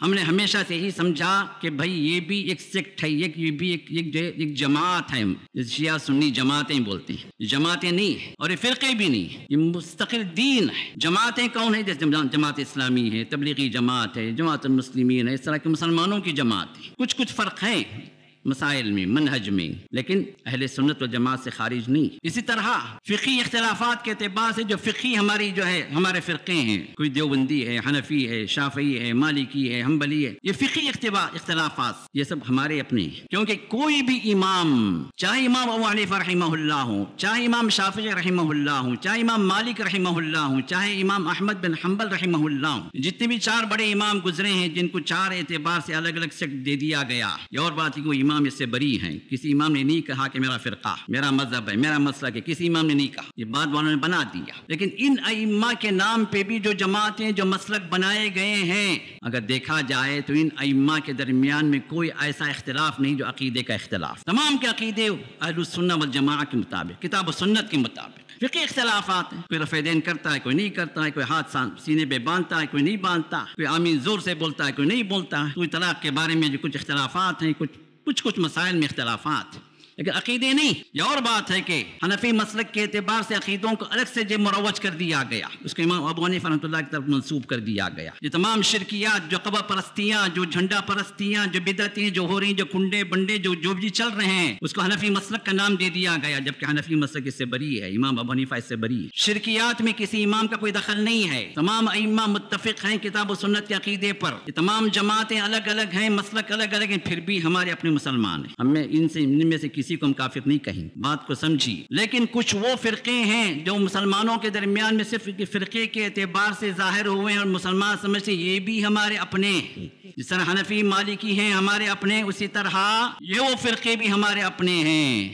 ہم نے ہمیشہ سے یہی سمجھا کہ بھائی یہ بھی ایک سیکٹ ہے، یہ بھی ایک جماعت ہے، شیعہ سنی جماعتیں بولتے ہیں، جماعتیں نہیں اور یہ فرقے بھی نہیں، یہ مستقل دین ہے۔ جماعتیں کون ہیں؟ جیسے جماعت اسلامی ہے، تبلیغی جماعت ہے، جماعت المسلمین ہے، اس طرح کے مسلمانوں کی جماعت ہے۔ کچھ فرق ہیں مسائل میں، منہج میں، لیکن اہل سنت و جماعت سے خارج نہیں۔ اسی طرح فقہی اختلافات کے اعتبار سے جو فقہی ہمارے فرقے ہیں، کوئی دیوبندی ہے، حنفی ہے، شافعی ہے، مالکی ہے، حنبلی ہے، یہ فقہی اختلافات یہ سب ہمارے اپنے ہیں، کیونکہ کوئی بھی امام، چاہے امام ابو حنیفہ رحمہ اللہ ہوں، چاہے امام شافعی رحمہ اللہ ہوں، چاہے امام مالک رحمہ اللہ ہوں، چاہے امام احمد بن حنبل رحمہ اللہ ہوں، جتنے بھی 4 بڑے امام گزرے ہیں جن کو 4 اعتبار سے الگ الگ سیکٹ دے دیا گیا، یہ اور بات ہے کہ امام اس سے بری ہیں۔ کسی امام نے نہیں کہا کہ میرا فرقہ، میرا مذہب ہے، میرا مسلک ہے، کسی امام نے نہیں کہا، یہ بات والوں نے بنا دیا۔ لیکن ان ائمہ کے نام پہ بھی جو جماعتیں، جو مسلک بنائے گئے ہیں، اگر دیکھا جائے تو ان ائمہ کے درمیان میں کوئی ایسا اختلاف نہیں جو عقیدے کا اختلاف، تمام کے عقیدے اہل السنہ والجماعہ کے مطابق، کتاب و سنت کے مطابق۔ فقہی اختلافات ہیں، کوئی رفع دین کرتا ہے، کوئی نہیں کرتا ہے، کوئی ہاتھ سینے پہ باندھتا ہے، کوئی نہیں باندھتا، کوئی آمین زور سے بولتا ہے، کوئی نہیں بولتا ہے، کوئی طلاق کے بارے میں جو کچھ اختلافات ہیں، کچھ مسائل میں اختلافات، لیکن عقیدے نہیں۔ یہ اور بات ہے کہ حنفی مسلک کے اعتبار سے عقیدوں کو الگ سے جو مروج کر دیا گیا، اس کو امام ابو حنیفہ رحمۃ اللہ کی طرف منسوب کر دیا گیا۔ یہ تمام شرکیات، جو قبر پرستیاں، جو جھنڈا پرستیاں، جو بدعتیں جو ہو رہی، جو کنڈے بنڈے جو بھی چل رہے ہیں، اس کو حنفی مسلک کا نام دے دیا گیا، جبکہ حنفی مسلک اس سے بری ہے، امام ابو حنیفہ اس سے بری ہے۔ شرکیات میں کسی امام کا کوئی دخل نہیں ہے، تمام ائمہ متفق ہیں کتاب و سنت کے عقیدے پر۔ یہ تمام جماعتیں الگ الگ ہیں، مسلک الگ الگ ہیں، پھر بھی ہمارے اپنے مسلمان ہیں، ہمیں ان میں سے کسی کو ہم کافر نہیں کہیں، بات کو سمجھیے۔ لیکن کچھ وہ فرقے ہیں جو مسلمانوں کے درمیان میں صرف فرقے کے اعتبار سے ظاہر ہوئے ہیں اور مسلمان سمجھتے یہ بھی ہمارے اپنے، جس طرح حنفی مالکی ہیں ہمارے اپنے، اسی طرح یہ وہ فرقے بھی ہمارے اپنے ہیں۔